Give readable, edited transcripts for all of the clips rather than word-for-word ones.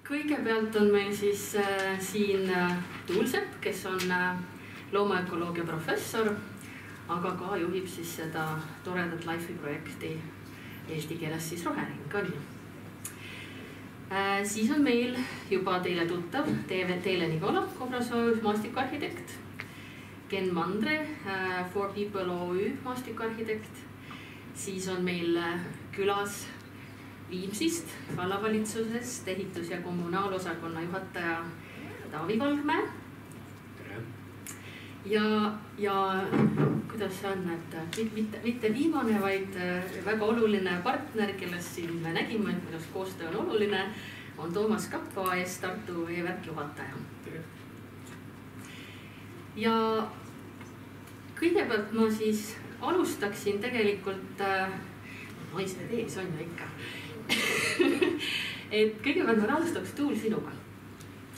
Kõigepealt on meil siis siin Tuulsepp, kes on loomaökoloogia professor, aga ka juhib siis seda toredat Life'i projekti eesti keeles siis Rohering on ju. Siis on meil juba teile tuttav Teele Nikola, Kobrasoo maastikuarhitekt, Ken Mandre, For People OÜ maastikuarhitekt, siis on meil külas Viimsist vallavalitsusest ehitus- ja kommunaalosakonna juhataja Taavi Valgmäe. Ja kuidas see on, et mitte viimane, vaid väga oluline partner, kellest siin me nägime, kuidas koostöö on oluline, on Toomas Kapp AS Tartu e-värk juhataja. Ja kõigepealt ma siis alustaksin tegelikult, naised ees on ju ikka, et kõigepealt ma alustaks Tuul sinuga.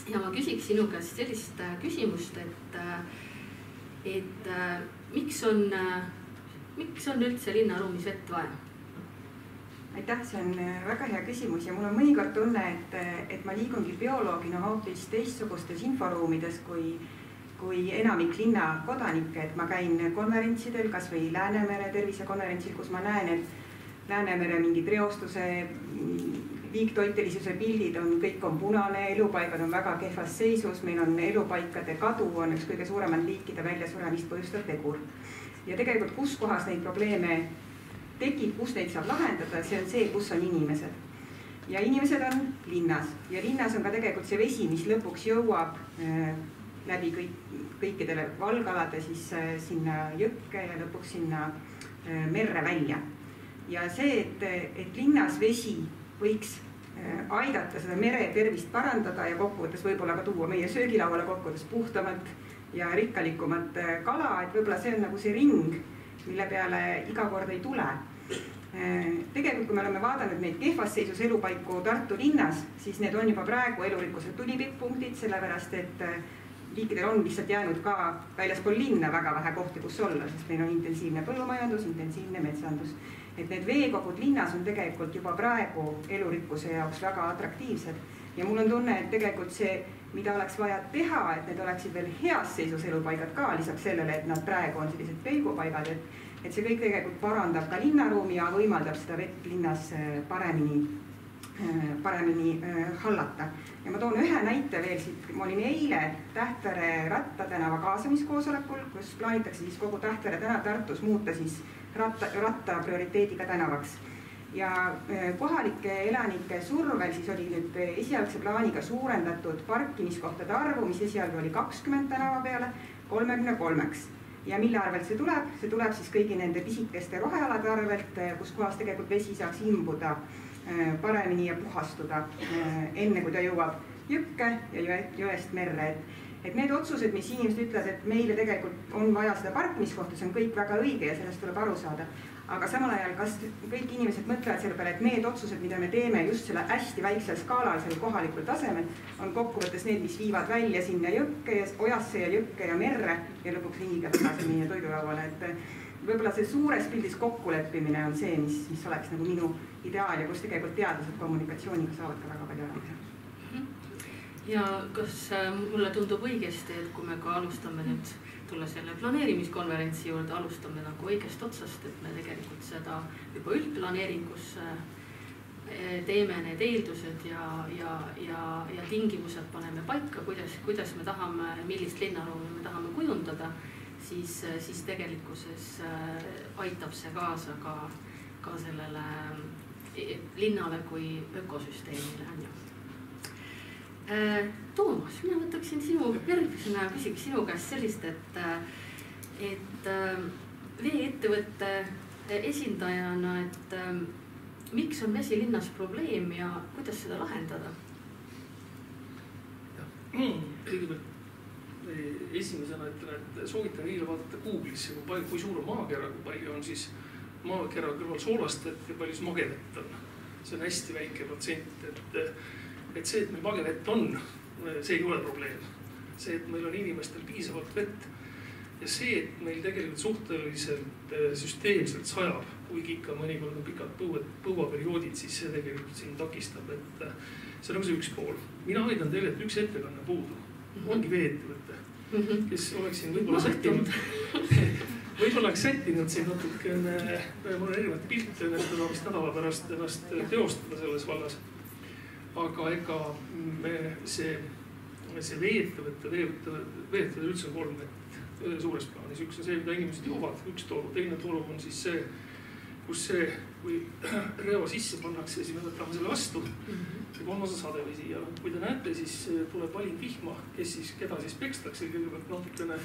Ja ma küsiks sinu käest sellist küsimust, et miks on üldse linnaruumis vett vaja? Aitäh, see on väga hea küsimus ja mul on mõnikord tunne, et ma liigungi bioloogina hoopis teistsugustes inforuumides kui enamik linna kodanikke, et ma käin konverentsidel, kas või Läänemere tervisekonverentsil, kus ma näen, et Läänemere mingid reostuse, liigtoitelisuse pildid kõik on punane, elupaigad on väga kehvas seisus, meil on elupaikade kadu, on üks kõige suuremad liikide väljasuremist põhjustav tegur. Ja tegelikult kus kohas neid probleeme tekib, kus neid saab lahendada, see on see, kus on inimesed. Ja inimesed on linnas ja linnas on ka tegelikult see vesi, mis lõpuks jõuab läbi kõikidele valgalade siis sinna jõkke ja lõpuks sinna merre välja. Ja see, et linnas vesi võiks aidata seda mere tervist parandada ja kokkuvõttes võib-olla ka tuua meie söögilauale kokkuvõttes puhtamat ja rikkalikumat kala, et võib-olla see on nagu see ring, mille peale iga kord ei tule. Tegelikult, kui me oleme vaadanud neid kehvas seisus elupaiku Tartu linnas, siis need on juba praegu elurikkuse tulipipppunktid, sellepärast et liikidel on lihtsalt jäänud ka väljaspool linna väga vähe kohti, kus olla, sest meil on intensiivne põllumajandus, intensiivne metsandus. Et need veekogud linnas on tegelikult juba praegu elurikkuse jaoks väga atraktiivsed. Ja mul on tunne, et tegelikult see, mida oleks vaja teha, et need oleksid veel heas seisus elupaigad ka, lisaks sellele, et nad praegu on sellised pelgupaigad, et see kõik tegelikult parandab ka linnaruumi ja võimaldab seda vett linnas paremini hallata. Ja ma toon ühe näite veel siit. Ma olin eile Tähtvere rattatänava kaasamiskoosolekul, kus plaanitakse siis kogu Tähtvere tänav Tartus muuta siis ratta prioriteediga tänavaks. Ja kohalike elanike survel siis oli nüüd esialgse plaaniga suurendatud parkimiskohtade arvu, mis esialgu oli 20 tänava peale 33-ks. Ja mille arvelt see tuleb? See tuleb siis kõigi nende pisikeste rohealade arvelt, kus kohas tegelikult vesi saaks imbuda paremini ja puhastuda enne, kui ta jõuab jõkke ja jõest merre. Et need otsused, mis inimesed ütlevad, et meile tegelikult on vaja seda parkimiskohta, see on kõik väga õige ja sellest tuleb aru saada. Aga samal ajal, kas kõik inimesed mõtlevad selle peale, et need otsused, mida me teeme just selle hästi väiksel skaalal, selle kohalikul tasemel, on kokkuvõttes need, mis viivad välja sinna jõkke, ojasse ja jõkke ja merre ja lõpuks ringiga tagasi meie toidulauale. Võib-olla see suures pildis kokkuleppimine on see, mis oleks nagu minu ideaal ja kus tegelikult teadlased kommunikatsiooniga saavad ka väga palju ära teha. Ja kas mulle tundub õigesti, et kui me ka alustame nüüd tulla selle planeerimiskonverentsi juurde, alustame nagu õigest otsast, et me tegelikult seda juba üldplaneeringus teeme need eeldused ja tingimused paneme paika, kuidas me tahame, millist linnaruumi me tahame kujundada, siis tegelikkuses aitab see kaasa ka sellele linnale kui ökosüsteemile on ju. Toomas, mina võtaksin sinu järgmisena ja küsiks sinu käest sellist, et veeettevõtte esindajana, et miks on vesi linnas probleem ja kuidas seda lahendada? Kõigepealt esimesena ütlen, et soovitan kõigile vaadata Google'isse, kui suur on maakera, kui palju on siis maakera kõrval soolastet ja palju siis magevett on. See on hästi väike protsent, et see, et meil magevett on, see ei ole probleem. See, et meil on inimestel piisavalt vett ja see, et meil tegelikult suhteliselt süsteemselt sajab, kuigi ikka mõnikord on pikad põuaperioodid, siis see tegelikult siin takistab, see on nagu see üks pool. Mina väidan teile, et üks ettekanne puudu. Ongi veeettevõte, kes oleks siin võib-olla sättinud. Võib-olla oleks sättinud siin natukene, mul on erinevat pilte, õnnestada vist nädala pärast ennast teostada selles vallas. Aga ega see veeettevõte üldse on kolm suures plaanis. Üks on see, mida inimesed joovad, üks toru. Teine toru on siis see, kus see, kui reo sisse pannakse, siis me võtame selle vastu. Ja kolmas on sadevesi ja kui te näete, siis tuleb valin vihma, keda siis pekstakse. Kõigepealt natukene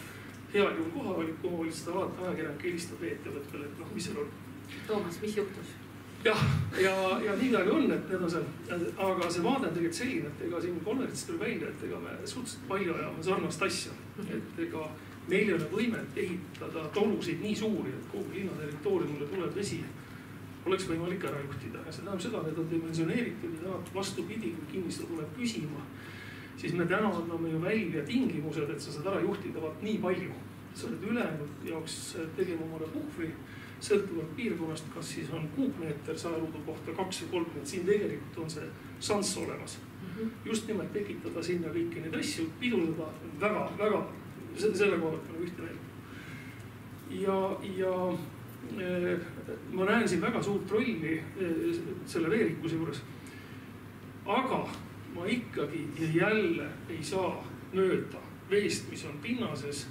heal juhul kohaliku omavalitsuste alati ajakirjanike helistab veeettevõttele, et mis seal on. Toomas, mis juhtus? Jah, ja nii midagi on, et need on seal. Aga see vaade on tegelikult selline, et ega siin konverentsis tuli välja, et ega me suhteliselt palju ajame sarnast asja. Et ega meil ei ole võimet ehitada torusid nii suuri, et kogu linna territooriumile tuleb vesi oleks võimalik ära juhtida. Ja see tähendab seda, et need on dimensioneeritud ja vastupidi, kui kinnistu tuleb püsima, siis me täna anname ju välja tingimused, et sa saad ära juhtida nii palju. Sa oled ülejäänud jaoks tegema omale puhvri, sõltuvalt piirkonnast, kas siis on kuupmeeter 100 ruudu kohta 2 või 3, et siin tegelikult on see šanss olemas. Just nimelt tekitada sinna kõiki neid asju, pidurdada väga, selle kohaselt on ühte veel. Ja ma näen siin väga suurt rolli selle veerikkuse juures. Aga ma ikkagi jälle ei saa mööda veest, mis on pinnases,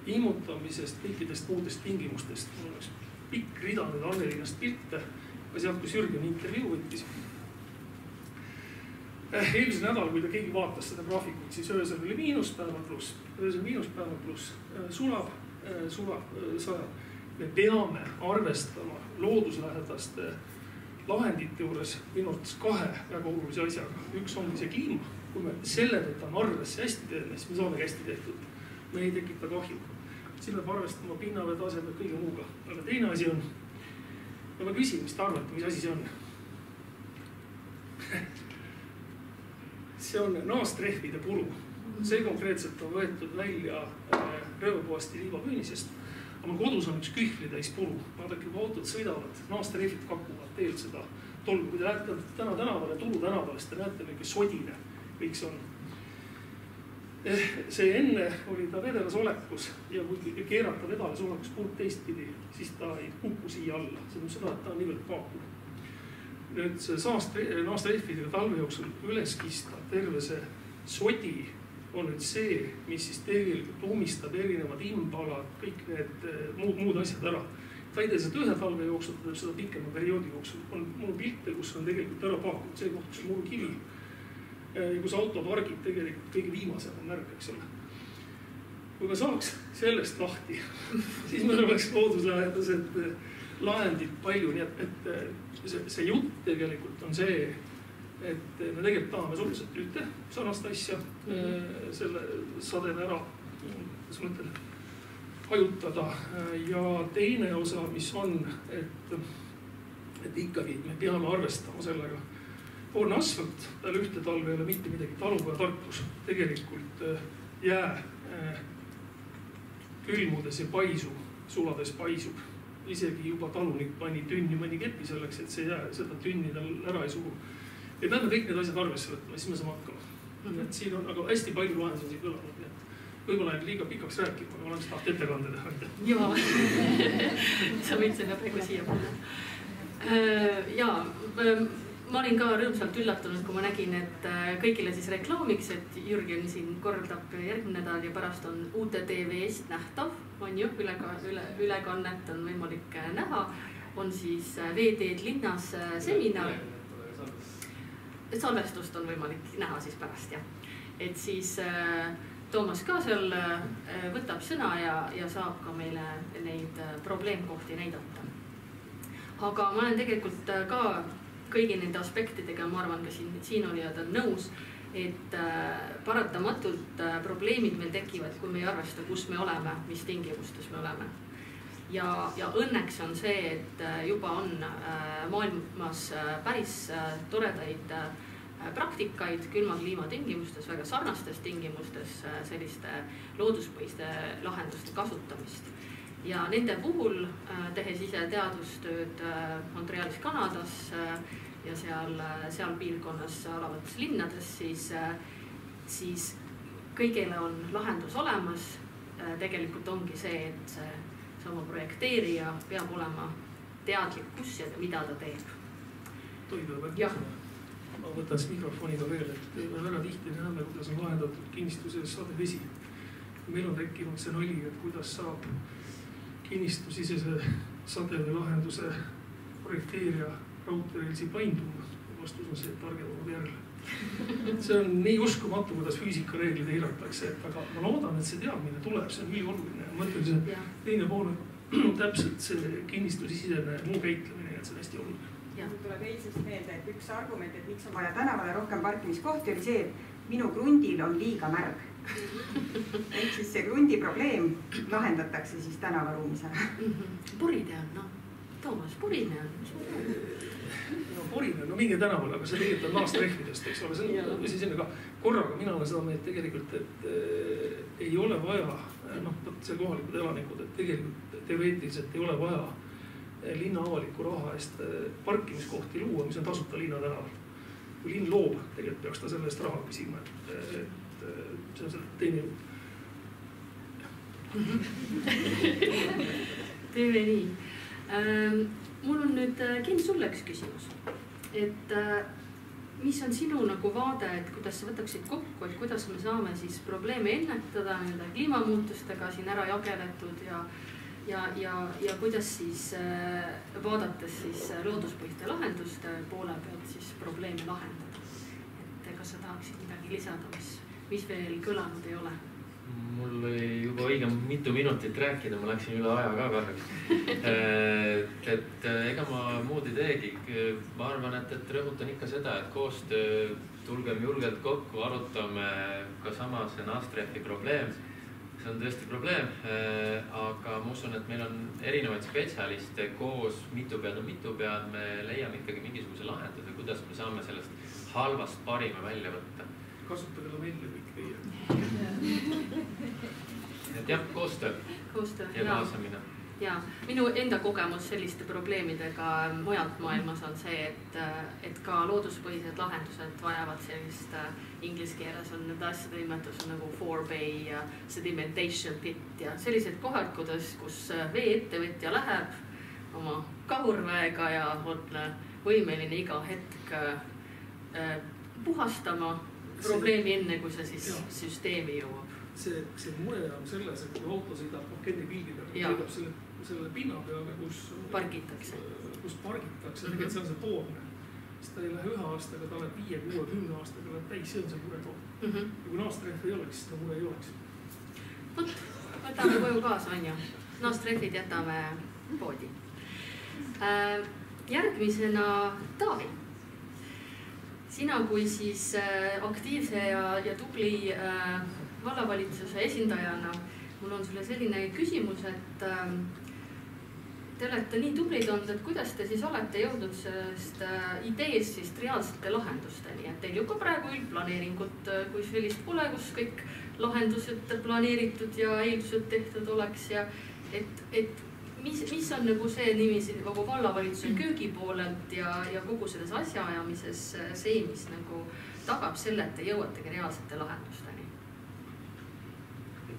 immutamisest, kõikidest muudest tingimustest. Mul oleks pikk rida nüüd Annelinnast pilte, aga sealt, kus Jürgen intervjuu võttis. Eelmisel nädal, kui ta keegi vaatas seda graafikut, siis öösel oli miinuspäeva pluss, sulab, sajab. Me peame arvestama looduslähedaste lahendite juures minu arvates 2 väga olulise asjaga. Üks ongi see kliima. Kui me selle võtame arvesse hästi teeme, siis me saamegi hästi tehtud. Me ei tekita kahju. Siin peab arvestama pinnavee tasemel kõige muuga. Aga teine asi on, ma küsin, mis te arvate, mis asi see on? See on naastrehvide puru. See konkreetselt on võetud välja röövapuhasti liivapüünisest. Aga mul kodus on üks kühvlitäis puru. Vaadake, kui autod sõidavad, naastrehvid kakuvad teelt seda tolgu. Kui te lähete täna tänavale, Turu tänavale, siis te näete mingi sodine kõik see on. See enne oli ta vedelas olekus ja kui keerata vedelas olekus purk teistpidi, siis ta ei kuku siia alla. See on seda, et ta on niivõrd paakul. Nüüd see naastrehvidega talve jooksul üles kista terve see sodi on nüüd see, mis siis tegelikult omistab erinevad impalad, kõik need muud asjad ära. Ta ei tee seda ühe talve jooksul, ta teeb seda pikema perioodi jooksul. Mul pilte, kus on tegelikult ära paakud, see koht, kus on muru kivi. Ja kus autopargid tegelikult kõige viimased on märg, eks ole. Kui me saaks sellest lahti, siis meil oleks looduslähedased lahendid palju, nii et see jutt tegelikult on see, et me tegelikult tahame suhteliselt ühte sarnast asja selle sademe ära, kas ma ütlen, hajutada. Ja teine osa, mis on, et ikkagi me peame arvestama sellega. Poolne asfalt, tal ühte talve ei ole mitte midagi, talupoja tarkus. Tegelikult jää külmudes ja paisub, sulades paisub. Isegi juba talunik pani tünni mõni kepi selleks, et see jää seda tünni tal ära ei suhu. Ja peame kõik need asjad arvesse võtma, siis me saame hakkama. Et siin on aga hästi palju lahendus on siin kõlanud. Võib-olla ei liiga pikaks rääkima, aga olen taht ettekande teha. Jaa, sa võid selle praegu siia panna. Jaa, ma olin ka rõõmsalt üllatunud, kui ma nägin, et kõigile siis reklaamiks, et Jürgen siin korraldab järgmine nädal ja pärast on uute TV-st nähtav, on ju, ülekannet on võimalik näha, on siis Veeteed linnas seminar. Salvestust on võimalik näha siis pärast, jah. Et siis Toomas ka seal võtab sõna ja saab ka meile neid probleemkohti näidata. Aga ma olen tegelikult ka kõigi nende aspektidega, ma arvan, ka siin olijad on nõus, et paratamatult probleemid meil tekivad, kui me ei arvesta, kus me oleme, mis tingimustes me oleme. Ja õnneks on see, et juba on maailmas päris toredaid praktikaid külma kliima tingimustes, väga sarnastes tingimustes selliste looduspõhiste lahenduste kasutamist. Ja nende puhul, tehes ise teadustööd Montrealis, Kanadas ja seal piirkonnas alavates linnades, siis kõigile on lahendus olemas. Tegelikult ongi see, et see oma projekteerija peab olema teadlik, kus ja mida ta teeb. Ma võtan siis mikrofoniga veel, et me väga tihti näeme, kuidas on lahendatud kinnistuses sadevesi. Meil on tekkinud see nali, et kuidas saab kinnistusisese sadeve lahenduse projekteerija raudteereilsi painduma. Vastus on see, et targemad järele. See on nii uskumatu, kuidas füüsikareeglid eiratakse, aga ma loodan, et see teadmine tuleb, see on nii oluline. Ma mõtlen, see teine pool on täpselt see kinnistusisene muu käitlemine, et see on hästi oluline. Mul tuleb eilsest meelde, et üks argument, et miks on vaja tänavale rohkem parkimiskohti, oli see, et minu krundil on liiga märg. Ehk siis see krundi probleem lahendatakse siis tänavaruumis ära. Porine on, Toomas, porine on. Porine, minge tänavale, aga see tegelikult on naastrehvidest, eks ole. See on ka korraga, mina olen seda meelt tegelikult, et ei ole vaja, see kohalikud elanikud, et tegelikult teoreetiliselt ei ole vaja linna avaliku raha eest parkimiskohti luua, mis on tasuta linna tänaval. Kui linn loob, tegelikult peaks ta selle eest raha küsima, et see on selle teine juht. Teeme nii. Mul on nüüd Ken sulle üks küsimus, et mis on sinu nagu vaade, et kuidas sa võtaksid kokku, et kuidas me saame siis probleeme ennetada nende kliimamuutustega siin ära jageletud ja kuidas siis vaadates siis looduspõhiste lahenduste poole pealt siis probleeme lahendada. Et kas sa tahaksid midagi lisada, mis veel kõlanud ei ole? Mul oli juba õige mitu minutit rääkida, ma läksin üle aja ka korraks. Et ega ma muud ei teegi. Ma arvan, et rõhutan ikka seda, et koostöö, tulgem julgelt kokku, arutame ka sama see Naastrehvi probleem. See on tõesti probleem, aga ma usun, et meil on erinevaid spetsialiste koos, mitu pead, me leiame ikkagi mingisuguse lahenduse, kuidas me saame sellest halvast parima välja võtta. Kasutage lamelle kõik teie. Et jah, koostöö ja kaasamine. Ja minu enda kogemus selliste probleemidega mujalt maailmas on see, et ka looduspõhised lahendused vajavad sellist inglise keeles on need asjade nimetus nagu forebay ja sedimentation pit ja sellised kohad, kus vee-ettevõtja läheb oma kahurväega ja on võimeline iga hetk puhastama probleemi enne, kui see siis süsteemi jõuab. See mure on selles, et kui auto sõidab Kenni pildi peal, sõidab selle pinna peale, kus pargitakse. Tegelikult see on see toomne. Siis ta ei lähe 1 aastaga, ta läheb 5, 6, 10 aastaga läheb täis, see on see mure toomne. Ja kui naastrehvi ei oleks, siis ta mure ei oleks. Võtame koju kaasa, on ju. Naastrehvid jätame poodi. Järgmisena Taavi. Sina kui siis aktiivse ja tubli vallavalitsuse esindajana, mul on sulle selline küsimus, et te olete nii tublid olnud, et kuidas te siis olete jõudnud sellest ideest siis reaalsete lahendusteni, et teil ju ka praegu üldplaneeringut, kui sellist pole, kus kõik lahendused planeeritud ja eeldused tehtud oleks ja et mis on nagu see nimisi kogu vallavalitsuse köögi poolelt ja kogu selles asjaajamises see, mis nagu tagab selle, et te jõuategi reaalsete lahendusteni?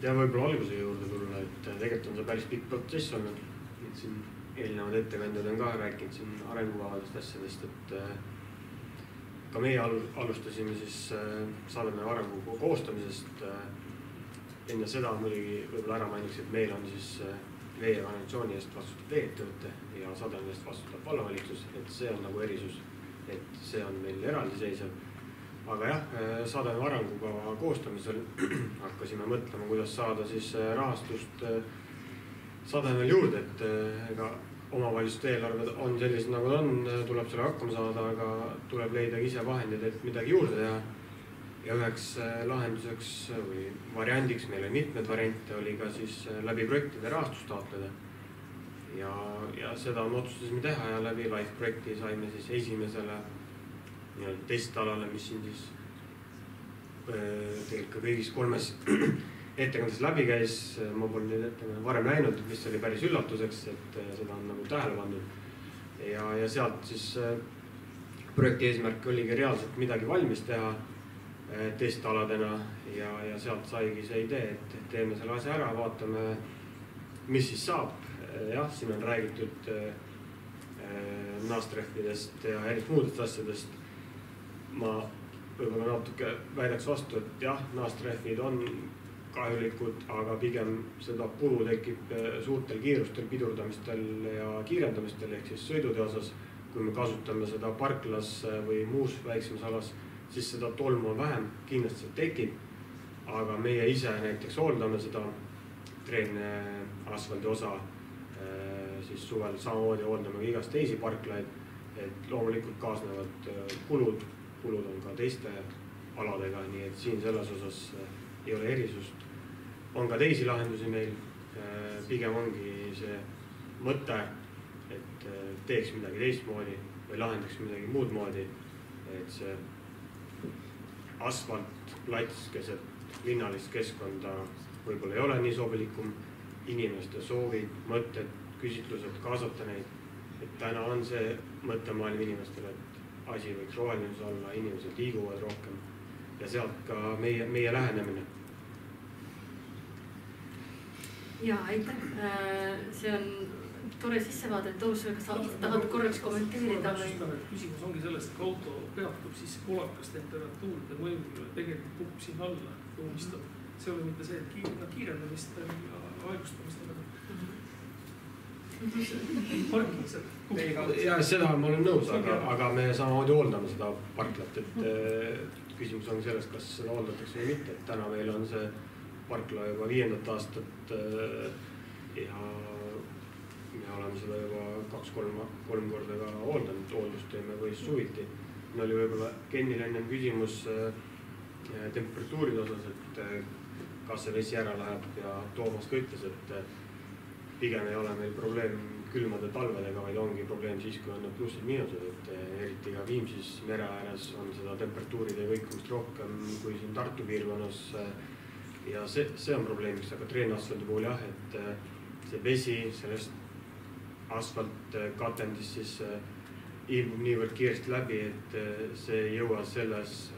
Ja võib-olla alguse juurde tulla, et tegelikult on see päris pikk protsess olnud. Siin eelnevad ettekandjad on ka rääkinud siin arengukavadest asjadest, et ka meie alustasime siis Sademäe arengu koostamisest. Enne seda muidugi võib-olla ära mainiks, et meil on siis vee ja kanalisatsiooni eest vastutab vee-ettevõte ja Sademäe eest vastutab vallavalitsus, et see on nagu erisus, et see on meil eraldiseisev. Aga jah, Sademäe arengukava koostamisel hakkasime mõtlema, kuidas saada siis rahastust Sademäel juurde, et ega omavalitsuste eelarved on sellised nagu on, tuleb selle hakkama saada, aga tuleb leida ise vahendid, et midagi juurde teha. Ja üheks lahenduseks või variandiks, meil oli mitmed variante, oli ka siis läbi projektide rahastust taotleda. Ja seda on otsustasime teha ja läbi LIFE projekti saime siis esimesele testalale, mis siin siis tegelikult ka kõigis 3 ettekandes läbi käis. Ma pole nüüd ettekande varem näinud, mis oli päris üllatuseks, et seda on nagu tähele pandud. Ja sealt siis projekti eesmärk oligi reaalselt midagi valmis teha testaladena ja sealt saigi see idee, et teeme selle asja ära, vaatame, mis siis saab. Jah, siin on räägitud naastrehvidest ja eriti muudest asjadest. Ma võib-olla natuke väidaks vastu, et jah, naastrehvid on kahjulikud, aga pigem seda kulu tekib suurtel kiirustel, pidurdamistel ja kiirendamistel ehk siis sõidude osas. Kui me kasutame seda parklas või muus väiksemas alas, siis seda tolmu on vähem, kindlasti see tekib. Aga meie ise näiteks hooldame seda treenne asfaldi osa, siis suvel samamoodi hooldame ka igast teisi parklaid, et loomulikult kaasnevad kulud on ka teiste aladega, nii et siin selles osas ei ole erisust. On ka teisi lahendusi meil, pigem ongi see mõte, et teeks midagi teistmoodi või lahendaks midagi muud moodi, et see asfaltplats keset linnalist keskkonda võib-olla ei ole nii sobilikum, inimeste soovid, mõtted, küsitlused, kaasata neid, et täna on see mõttemaailm inimestele, et asi võiks roheline olla, inimesed liiguvad rohkem ja sealt ka meie lähenemine. Ja, aitäh. See on tore sissevaade, Toos, kas sa tahad korraks kommenteerida või? Küsimus ongi sellest, et kui auto peatub, siis polakas temperatuuride mõjul tegelikult kukub siin alla, tuumistab. See oli mitte see, et kiirendamist ja aegustamist. Ja seda ma olen nõus, aga me samamoodi hooldame seda parklat, et küsimus on selles, kas seda hooldatakse või mitte. Et täna meil on see parkla juba 5. aastat ja me oleme seda juba 2-3 korda ka hooldanud, hooldust teeme või suviti. Meil oli võib-olla Kennil ennem küsimus temperatuuride osas, et kas see vesi ära läheb ja Toomas ka ütles, et pigem ei ole meil probleem külmade talvedega, vaid ongi probleem siis, kui on plussid miinused, et eriti ka Viimsis mere ääres on seda temperatuuride kõikumist rohkem kui siin Tartu piirkonnas ja see on probleemiks, aga treenasfaldi puhul jah, et see vesi sellest asfaltkatendist siis ilmub niivõrd kiiresti läbi, et see ei jõua selles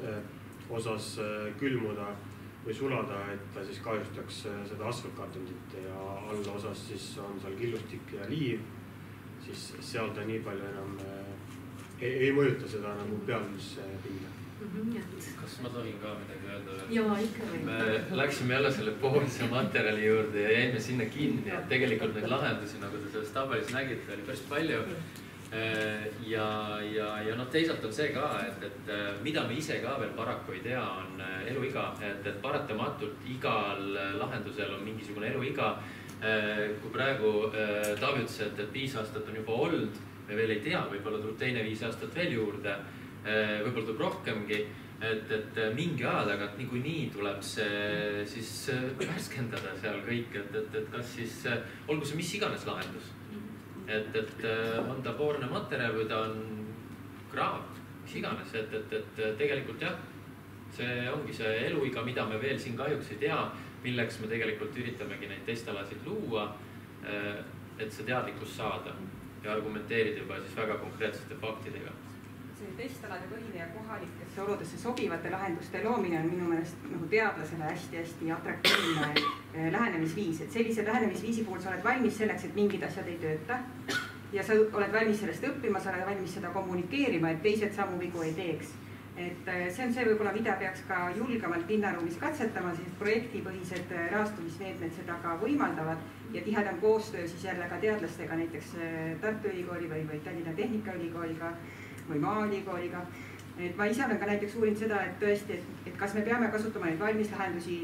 osas külmuda või sulada, et ta siis kahjustaks seda asfaltkatendit ja all osas siis on seal killustik ja liiv, siis seal ta nii palju enam ei mõjuta seda nagu pealmispinda. Kas ma tohin ka midagi öelda? Jaa, ikka või. Me läksime jälle selle poolse materjali juurde ja jäime sinna kinni, et tegelikult neid lahendusi, nagu te selles tabelis nägite, oli päris palju. Ja teisalt on see ka, et mida me ise ka veel paraku ei tea, on eluiga, et paratamatult igal lahendusel on mingisugune eluiga. Kui praegu Taavi ütles, et 5 aastat on juba olnud, me veel ei tea, võib-olla tuleb teine 5 aastat veel juurde, võib-olla tuleb rohkemgi, et mingi aja tagant niikuinii tuleb see siis värskendada seal kõik, et kas siis, olgu see mis iganes lahendus. Et on ta poorne materjal või ta on kraav, mis iganes, et tegelikult jah, see ongi see eluiga, mida me veel siin kahjuks ei tea, milleks me tegelikult üritamegi neid testalasid luua, et see teadlikkus saada ja argumenteerida juba siis väga konkreetsete faktidega. See testalade põhine ja kohalikesse oludesse sobivate lahenduste loomine on minu meelest nagu teadlasele hästi-hästi atraktiivne lähenemisviis, et sellise lähenemisviisi puhul sa oled valmis selleks, et mingid asjad ei tööta ja sa oled valmis sellest õppima, sa oled valmis seda kommunikeerima, et teised samu vigu ei teeks. Et see on see võib-olla, mida peaks ka julgemalt linnaruumis katsetama, siis projektipõhised rahastumismeetmed seda ka võimaldavad ja tihedam koostöö siis jälle ka teadlastega, näiteks Tartu Ülikooli või Tallinna Tehnikaülikooliga või Maaülikooliga. Et ma ise olen ka näiteks uurinud seda, et tõesti, et kas me peame kasutama neid valmislahendusi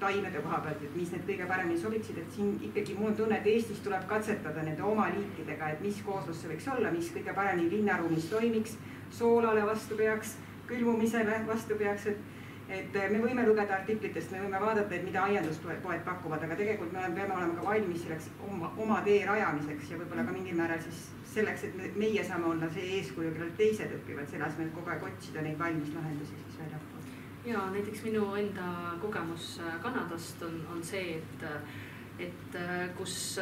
taimede koha pealt, et mis need kõige paremini sobiksid, et siin ikkagi mul on tunne, et Eestis tuleb katsetada nende oma liikidega, et mis kooslus see võiks olla, mis kõige paremini linnaruumis toimiks, soolale vastu peaks, külmumisele vastu peaks, et me võime lugeda artiklitest, me võime vaadata, et mida aianduspoed pakuvad, aga tegelikult me peame olema ka valmis selleks oma tee rajamiseks ja võib-olla ka mingil määral siis selleks, et meie saame olla see eeskuju, kellelt teised õpivad, selle asemel kogu aeg otsida neid valmis lahendusi siis väljapool. Ja näiteks minu enda kogemus Kanadast on see, et et kus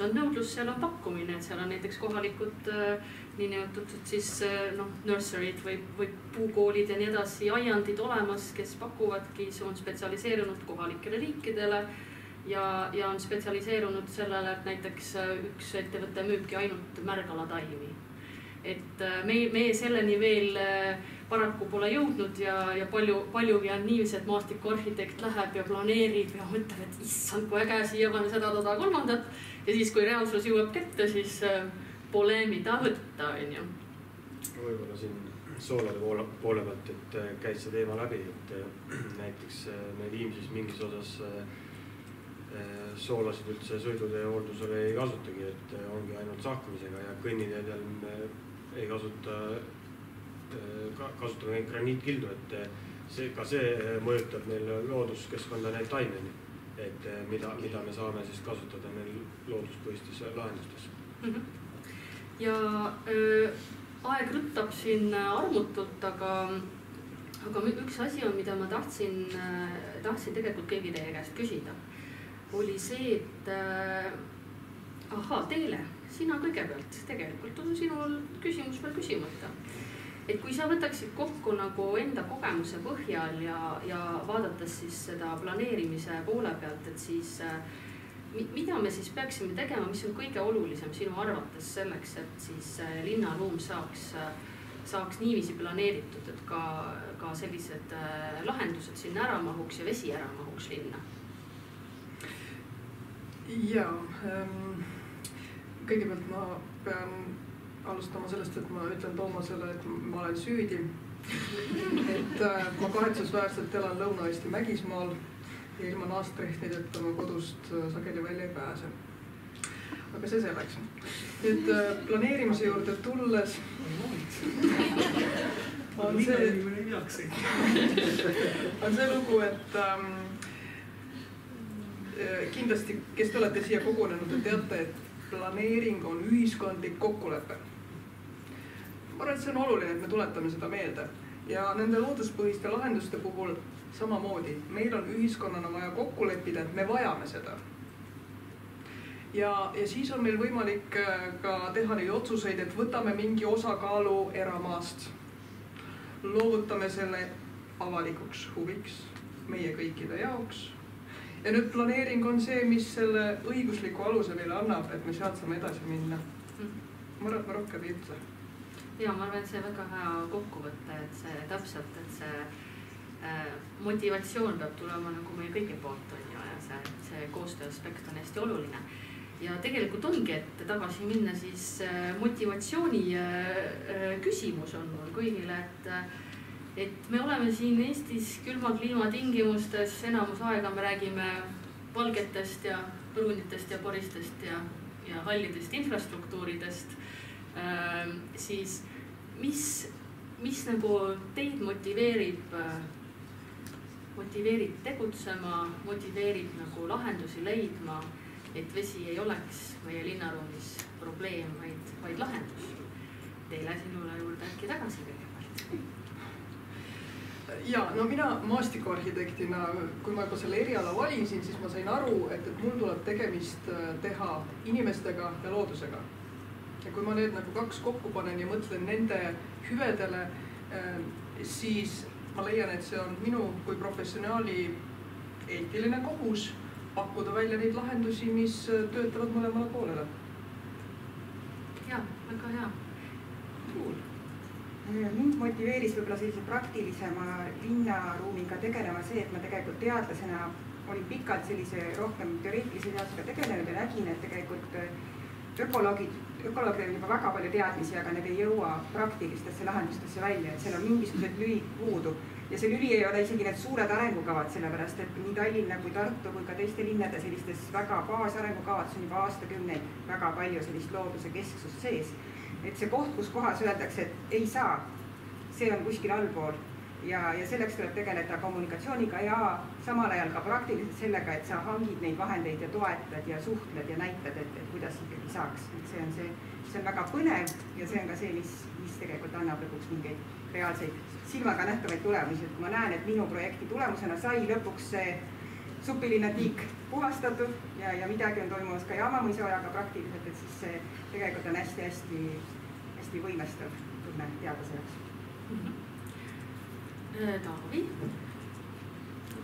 on nõudlus, seal on pakkumine, et seal on näiteks kohalikud niinimetatud siis nurserid või puukoolid ja nii edasi, aiandid olemas, kes pakuvadki, on spetsialiseerunud kohalikele liikidele ja on spetsialiseerunud sellele, et näiteks üks ettevõte müübki ainult märgalataimi. Et meie selleni veel paraku pole jõudnud ja paljugi on niiviisi, et maastikuarhitekt läheb ja planeerib ja mõtleb, et issand, kui äge siia panna seda, kolmandat. Ja siis, kui reaalsus jõuab kätte, siis pole mida võtta, on ju. Võib-olla siin soolade poole pealt, et käis see teema läbi, et näiteks me Viimsis mingis osas soolasid üldse sõidutee hooldusele ei kasutagi, et ongi ainult sahkamisega ja kõnniteedel me ei kasutame graniitkildu, et ka see mõjutab meil looduskeskkonda neid taimeni, et mida me saame siis kasutada meil looduspõhistes lahendustes. Ja aeg ruttab siin armutult, aga üks asi on, mida ma tahtsin tegelikult kõigi teie käest küsida, oli see, et Teele, sina kõigepealt, tegelikult on sinul küsimus veel küsimata. Et kui sa võtaksid kokku nagu enda kogemuse põhjal ja vaadates siis seda planeerimise poole pealt, et siis mida me siis peaksime tegema, mis on kõige olulisem sinu arvates selleks, et siis linnaruum saaks niiviisi planeeritud, et ka sellised lahendused sinna ära mahuks ja vesi ära mahuks linna? Ja, kõigepealt ma pean alustama sellest, et ma ütlen Toomasele, et ma olen süüdi. Et ma kahetsusväärselt elan Lõuna-Eesti Mägismaal ja ilma naastrehvideta ma kodust sageli välja ei pääse. Aga see selleks. Nüüd planeerimise juurde tulles on see lugu, et kindlasti, kes te olete siia kogunenud, te teate, et planeering on ühiskondlik kokkulepe. Ma arvan, et see on oluline, et me tuletame seda meelde. Ja nende looduspõhiste lahenduste puhul samamoodi. Meil on ühiskonnana vaja kokku leppida, et me vajame seda. Ja siis on meil võimalik ka teha neid otsuseid, et võtame mingi osakaalu eramaast. Loovutame selle avalikuks huviks meie kõikide jaoks. Ja nüüd planeering on see, mis selle õigusliku aluse meile annab, et me sealt saame edasi minna. Ma arvan, et ma rohkem ei ütle. Ja, ma arvan, et see väga hea kokkuvõte, et see täpselt, et see motivatsioon peab tulema nagu meie kõige poolt on ja see koostöö aspekt on hästi oluline. Ja tegelikult ongi, et tagasi minna siis motivatsiooni küsimus on mul kõigile, et me oleme siin Eestis külma kliima tingimustes, enamus aega me räägime valgetest ja pruunitest ja poristest ja hallidest infrastruktuuridest, siis mis nagu teid motiveerib tegutsema, motiveerib nagu lahendusi leidma, et vesi ei oleks meie linnaruumis probleem, vaid lahendus. Teile sinule juurde äkki tagasi kõigepealt. Ja, no mina maastikuarhitektina, kui ma juba selle eriala valisin, siis ma sain aru, et mul tuleb tegemist teha inimestega ja loodusega. Ja kui ma need nagu kaks kokku panen ja mõtlen nende hüvedele, siis ma leian, et see on minu kui professionaali eetiline kohus pakkuda välja neid lahendusi, mis töötavad mõlemale poolele. Ja, väga hea. Mind motiveeris võib-olla sellise praktilisema linnaruumiga tegelema see, et ma tegelikult teadlasena olin pikalt sellise rohkem teoreetilise teadusega tegelenud ja nägin, et tegelikult ökoloogidel on juba väga palju teadmisi, aga need ei jõua praktilistesse lahendustesse välja, et seal on mingisugused lülid puudu. Ja see lüli ei ole isegi need suured arengukavad, sellepärast et nii Tallinna kui Tartu kui ka teiste linnade sellistes väga baasarengukavad on juba aastakümneid väga palju sellist looduse kesksust sees. Et see koht, kus kohas öeldakse, et ei saa, see on kuskil allpool ja selleks tuleb tegeleda kommunikatsiooniga ja samal ajal ka praktiliselt sellega, et sa hangid neid vahendeid ja toetad ja suhtled ja näitad, et kuidas ikkagi saaks. Et see on väga põnev ja see on ka see, mis tegelikult annab lõpuks mingeid reaalseid silmaga nähtavaid tulemusi. Et kui ma näen, et minu projekti tulemusena sai lõpuks supilinna tiik puhastatud ja midagi on toimumas ka Jaamamõisa ojaga praktiliselt, et siis see tegelikult on hästi võimestav tunne teadlase jaoks. Taavi?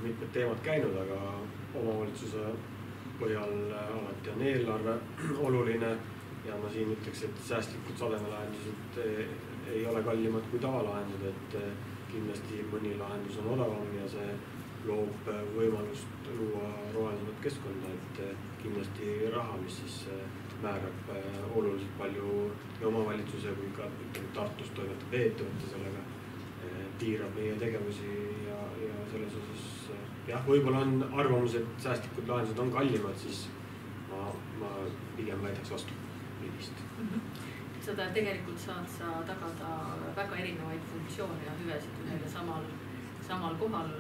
Mitmed teemad käinud, aga omavalitsuse põhjal alati on eelarve oluline ja ma siin ütleks, et säästlikud sademelahendused ei ole kallimad kui tavalahendud, et kindlasti mõni lahendus on odavam ja see loob võimalust luua rohelisemat keskkonda, et kindlasti raha, mis siis määrab oluliselt palju nii omavalitsuse kui ka Tartus toimetab veeettevõtte sellega, piirab meie tegevusi ja selles osas jah, võib-olla on arvamus, et säästlikud lahendused on kallimad, siis ma pigem väidaks vastu millist. Seda tegelikult saad sa tagada väga erinevaid funktsioone ja hüvesid ühele samal kohal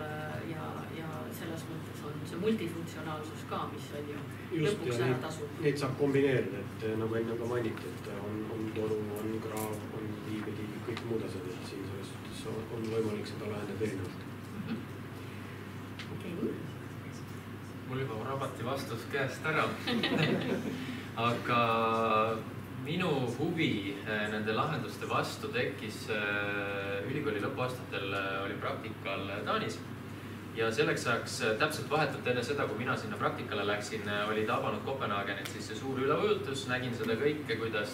ja selles mõttes on see multifunktsionaalsus ka, mis on ju lõpuks ära tasub. Neid saab kombineerida, et nagu enne ka mainiti, et on toru, on kraav, on liibedi, kõik muud asjad, et siin selles suhtes on võimalik seda lahendada erinevalt. Mul juba rabati vastus käest ära, aga minu huvi nende lahenduste vastu tekkis ülikooli lõpuaastatel oli praktikal Taanis ja selleks ajaks täpselt vahetult enne seda, kui mina sinna praktikale läksin, oli tabanud Kopenhaagenit siis see suur üleujutus, nägin seda kõike, kuidas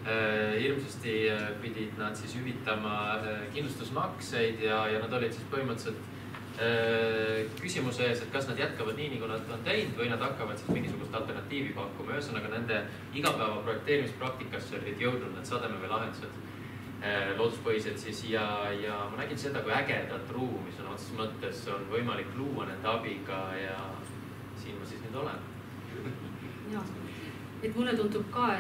hirmsasti pidid nad siis hüvitama kindlustusmakseid ja nad olid siis põhimõtteliselt küsimuse ees, et kas nad jätkavad nii, nagu nad on teinud või nad hakkavad siis mingisugust alternatiivi pakkuma. Ühesõnaga nende igapäeva projekteerimispraktikas olid jõudnud need sademevee lahendused looduspõhised siis ja ma nägin seda, kui ägedat ruumi sõna otseses mõttes on võimalik luua nende abiga ja siin ma siis nüüd olen. Ja, et mulle tundub ka,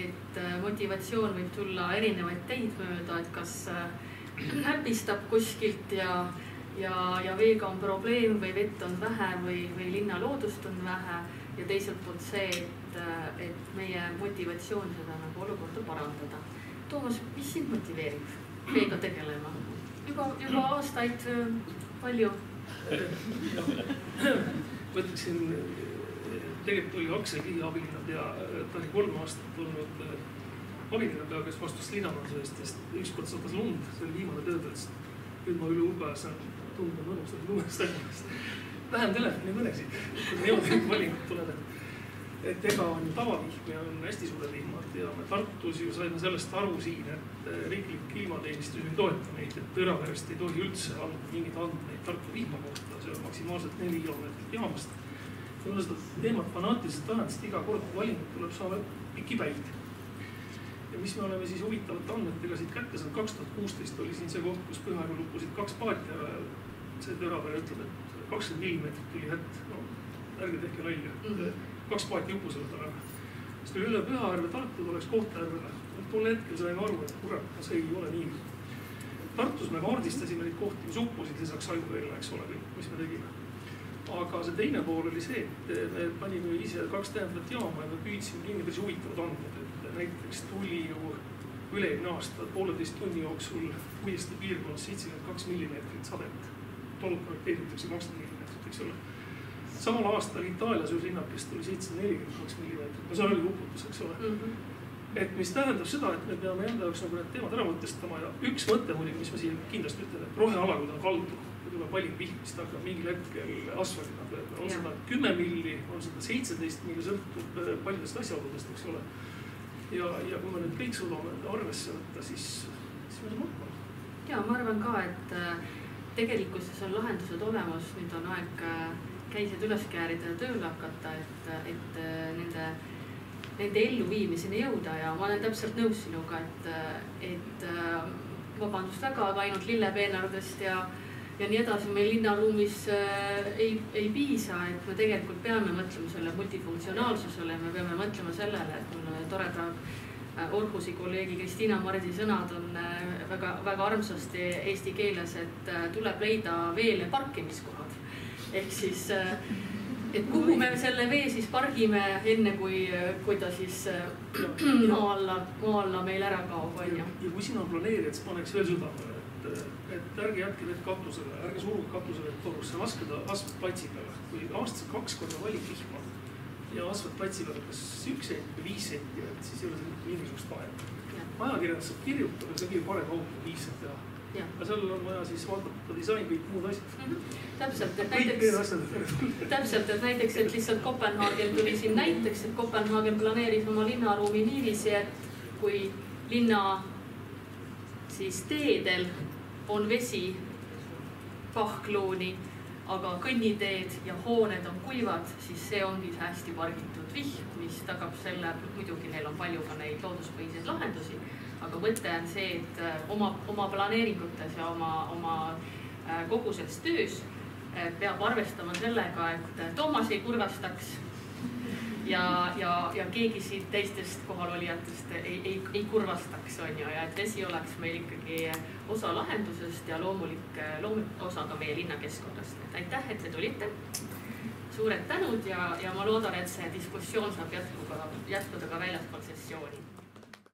et motivatsioon võib tulla erinevaid teid mööda, et kas näpistab kuskilt ja veega on probleem või vett on vähe või linna loodust on vähe ja teiselt poolt see, et meie motivatsioon seda nagu olukorda parandada. Toomas, mis sind motiveerib veega tegelema? Juba aastaid palju? Võtleksin, tegelikult oli Aksel Kihi abilinnad ja ta oli 3 aastat olnud abilinnad, kes vastus linnamannuse eest, ükskord satas lund, see oli viimane töötööst. Nüüd ma üle pääsen tunda mõnus, et lumest ägumast. Vähem telefoni mõnesid, kui niimoodi valimud tulevad. Et ega on ju tavavihm ja on hästi suured vihmad ja me Tartus ju saime sellest aru siin, et riiklik kliimateenistus ei toeta meid, et Tõraverest ei tohi üldse anda mingid andmeid Tartu vihma kohta, see on maksimaalselt 4 kilomeetrit jaamast. Ja mulle seda teemat fanaatiliselt tahan, sest iga kord, kui valimud tuleb, saame pikki päid. Ja mis me oleme siis huvitavate andmetega siit kätte saanud, 2016 oli siin see koht, kus Pühaärvel uppusid 2 paati ära ja see Tõravere ütleb, et 20 millimeetrit tuli hett, no ärge tehke lolli, 2 paati uppusid ära. Siis tuli üle Pühaärve Tartu, tuleks Kohtla-Järvele. Tol hetkel saime aru, et kurat, see ei ole nii. Tartus me kaardistasime neid kohti, mis uppusid lisaks Aiguveele, eks ole, mis me tegime. Aga see teine pool oli see, et me panime ise 2 tähendat jaama ja me püüdsime kinni päris huvitavad andmed. Näiteks tuli ju üle-eelmine aasta 1,5 tunni jooksul Puiesti piirkonnas 72 millimeetrit sadet. Tolud projekteeritakse 20 millimeetrit, eks ole. Samal aastal Itaalias ühes linnakest tuli 742 millimeetrit. No see oli uputus, eks ole. Et mis tähendab seda, et me peame enda jaoks nagu need teemad ära mõtestama ja üks mõte muidugi, mis ma siin kindlasti ütlen, et roheala, kui ta on kaldu, kui tuleb palju vihmist, aga mingil hetkel asfaltina on seda 10 milli, on seda 17 milli, sõltub paljudest asjaoludest, eks ole. Ja kui me nüüd kõik suudame arvesse võtta, siis me saame hakkama. Ja ma arvan ka, et tegelikkuses on lahendused olemas, nüüd on aeg käised üles käärida ja tööle hakata, et nende elluviimiseni jõuda ja ma olen täpselt nõus sinuga, et vabandust väga, aga ainult lillepeenardest ja nii edasi meil linnaruumis ei piisa, et me tegelikult peame mõtlema selle multifunktsionaalsusele, me peame mõtlema sellele, et mul toreda Orhusi kolleegi Kristiina Mardi sõnad on väga armsasti eesti keeles, et tuleb leida veele parkimiskohad. Ehk siis, et kuhu me selle vee siis pargime enne, kui ta siis maa alla meil ära kaob. Ja kui sina planeerid, siis paneks veel südamele. et ärge jätke need katusele, ärge suruge katusele torusse, laske ta asfaltplatsi peale. Kui aastas 2 korda valib vihma ja asfaltplatsi peale kas 1 sent või 5 senti, et siis ei ole see mingisugust vahet. Ajakirjandus saab kirjutada, see on kõige parem auto 5 sent teha. Aga seal on vaja siis vaadata disain, kõik muud asjad. Täpselt, et näiteks, et lihtsalt Kopenhaagen tuli siin näiteks, et Kopenhaagen planeeris oma linnaruumi niiviisi, et kui linna siis teedel on vesi pahkluuni, aga kõnniteed ja hooned on kuivad, siis see ongi see hästi pargitud vihm, mis tagab selle, muidugi neil on palju ka neid looduspõhiseid lahendusi, aga mõte on see, et oma planeeringutes ja oma kogu selles töös peab arvestama sellega, et Toomas ei kurvastaks ja keegi siit teistest kohalolijatest ei kurvastaks, on ju, ja et vesi oleks meil ikkagi osa lahendusest ja loomulik osa ka meie linnakeskkonnast. Et aitäh, et te tulite. Suured tänud ja ma loodan, et see diskussioon saab jätkuda ka väljaspool sessiooni.